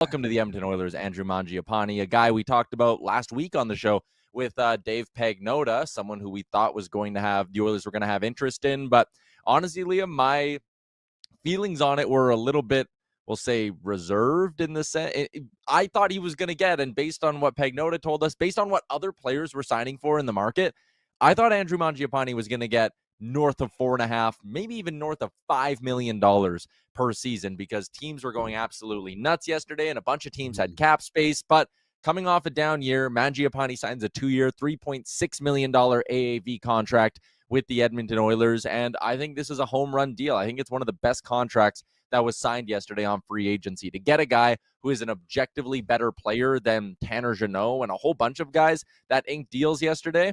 Welcome to the Edmonton Oilers, Andrew Mangiapane, a guy we talked about last week on the show with Dave Pagnotta, someone who we thought was going to have, the Oilers were going to have interest in. But honestly, Liam, my feelings on it were a little bit, we'll say, reserved in the sense. I thought he was going to get, and based on what Pagnotta told us, based on what other players were signing for in the market, I thought Andrew Mangiapane was going to get north of $4.5, maybe even north of $5 million per season, because teams were going absolutely nuts yesterday, and a bunch of teams had cap space. But coming off a down year, Mangiapane signs a 2-year, $3.6 million AAV contract with the Edmonton Oilers, and I think this is a home run deal. I think it's one of the best contracts that was signed yesterday on free agency. To get a guy who is an objectively better player than Tanner Jeannot and a whole bunch of guys that inked deals yesterday,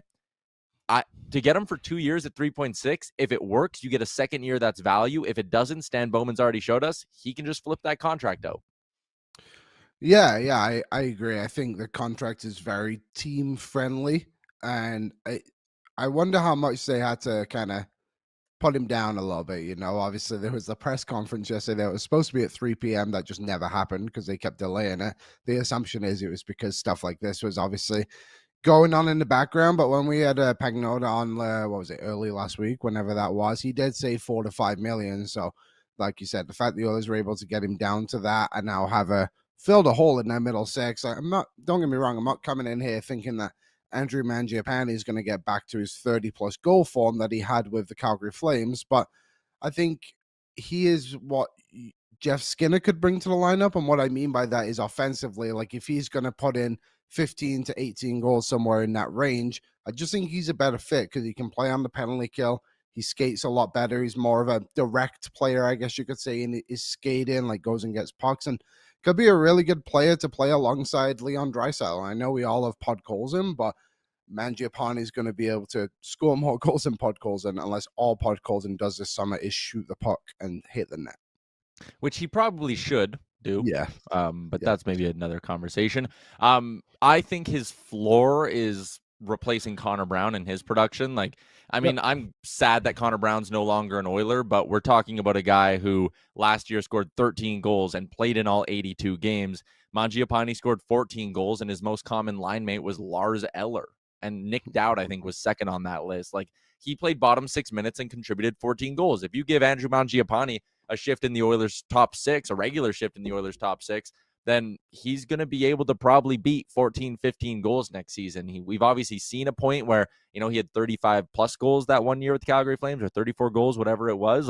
to get him for 2 years at 3.6, if it works, you get a second year that's value. If it doesn't, Stan Bowman's already showed us, he can just flip that contract out. Yeah, I agree. I think the contract is very team friendly, and I wonder how much they had to kind of put him down a little bit. Obviously there was the press conference yesterday that was supposed to be at 3 p.m. that just never happened because they kept delaying it. The assumption is it was because stuff like this was obviously going on in the background. But when we had Pagnotta on, what was it, early last week, whenever that was, he did say 4 to 5 million. So, like you said, the fact the Oilers were able to get him down to that and now have filled a hole in their middle six. Don't get me wrong, I'm not coming in here thinking that Andrew Mangiapane is going to get back to his 30-plus goal form that he had with the Calgary Flames, but I think he is what Jeff Skinner could bring to the lineup. And what I mean by that is offensively, like if he's going to put in 15 to 18 goals somewhere in that range, I just think he's a better fit because he can play on the penalty kill. He skates a lot better. He's more of a direct player, I guess you could say, in his skating, like goes and gets pucks, and could be a really good player to play alongside Leon Draisaitl. I know we all have Podkolzin, but Mangiapane is going to be able to score more goals than Podkolzin, unless all Podkolzin does this summer is shoot the puck and hit the net. Which he probably should do. Yeah. But that's maybe another conversation. I think his floor is replacing Connor Brown in his production. I'm sad that Connor Brown's no longer an Oiler, but we're talking about a guy who last year scored 13 goals and played in all 82 games. Mangiapane scored 14 goals, and his most common line mate was Lars Eller. And Nick Dowd, I think, was second on that list. He played bottom 6 minutes and contributed 14 goals. If you give Andrew Mangiapane a shift in the Oilers' top six, a regular shift in the Oilers' top six, then he's going to be able to probably beat 14, 15 goals next season. We've obviously seen a point where, he had 35 plus goals that 1 year with the Calgary Flames, or 34 goals, whatever it was.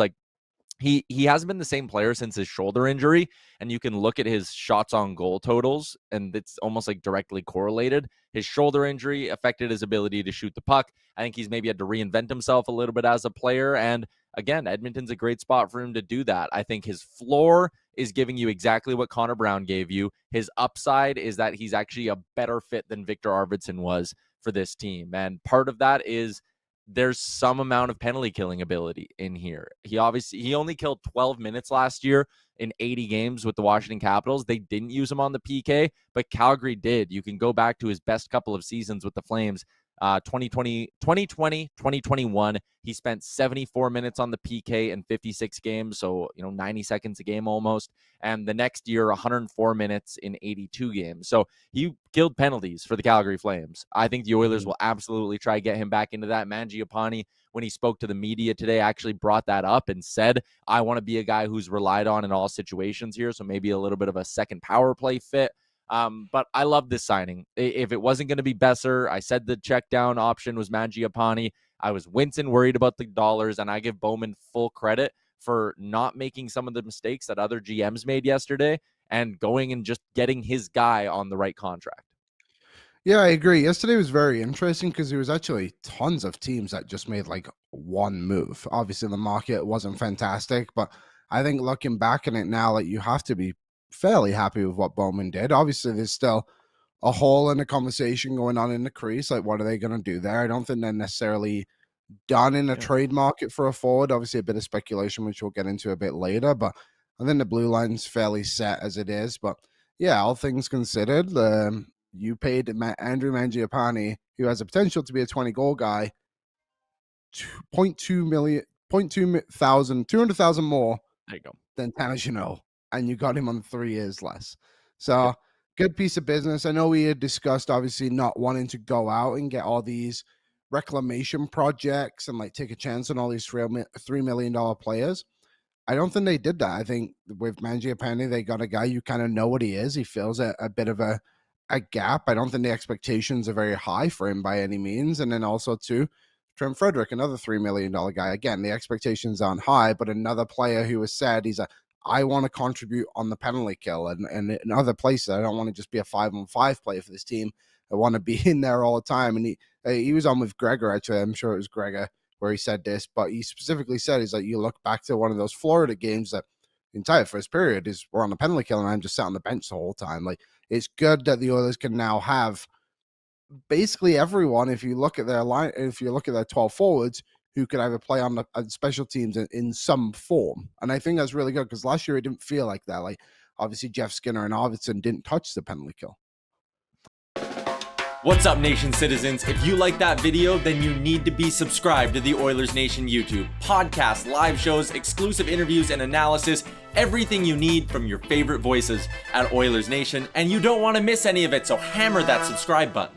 He hasn't been the same player since his shoulder injury, and you can look at his shots on goal totals, and it's almost like directly correlated. His shoulder injury affected his ability to shoot the puck. I think he's maybe had to reinvent himself a little bit as a player, and again, Edmonton's a great spot for him to do that. I think his floor is giving you exactly what Connor Brown gave you. His upside is that he's actually a better fit than Victor Arvidsson was for this team, and part of that is there's some amount of penalty killing ability in here. He only killed 12 minutes last year in 80 games with the Washington Capitals. They didn't use him on the PK, but Calgary did. You can go back to his best couple of seasons with the Flames. 2020, 2021, he spent 74 minutes on the PK in 56 games, so 90 seconds a game almost. And the next year, 104 minutes in 82 games. So he killed penalties for the Calgary Flames. I think the Oilers will absolutely try to get him back into that. Mangiapane, when he spoke to the media today, actually brought that up and said, I want to be a guy who's relied on in all situations here, so maybe a little bit of a second power play fit. But I love this signing. If it wasn't going to be Besser, I said the check down option was Mangiapane. I was wincing, worried about the dollars, and I give Bowman full credit for not making some of the mistakes that other GMs made yesterday and going and just getting his guy on the right contract. Yeah, I agree. Yesterday was very interesting because there was actually tons of teams that just made like one move. Obviously, the market wasn't fantastic, but I think looking back on it now, like you have to be fairly happy with what Bowman did. Obviously, there's still a hole in the conversation going on in the crease. Like, what are they going to do there? I don't think they're necessarily done in a trade market for a forward. Obviously, a bit of speculation, which we'll get into a bit later, but I think the blue line's fairly set as it is. But yeah, all things considered, you paid Andrew Mangiapane, who has a potential to be a 20-goal guy, 0.2 million, 200,000 more There you go. than Tanner Jeannot, and you got him on 3 years less. So good piece of business. I know we had discussed obviously not wanting to go out and get all these reclamation projects and like take a chance on all these $3 million players. I don't think they did that. I think with Mangiapane, they got a guy you kind of know what he is. He fills a bit of a gap. I don't think the expectations are very high for him by any means. And then also too, Trent Frederick, another $3 million guy. Again, the expectations aren't high, but another player who has said I want to contribute on the penalty kill and in other places. I don't want to just be a 5-on-5 player for this team. I want to be in there all the time. And he was on with Gregor, actually. I'm sure it was Gregor where he said this, but he specifically said, he's like, you look back to one of those Florida games that the entire first period is we're on the penalty kill and I'm just sat on the bench the whole time. Like, it's good that the Oilers can now have basically everyone, if you look at their line, if you look at their 12 forwards, who could either play on the special teams in some form. And I think that's really good because last year it didn't feel like that. Like, obviously Jeff Skinner and Arvidsson didn't touch the penalty kill. What's up, Nation citizens? If you like that video, then you need to be subscribed to the Oilers Nation YouTube. Podcasts, live shows, exclusive interviews, and analysis. Everything you need from your favorite voices at Oilers Nation. And you don't want to miss any of it, so hammer that subscribe button.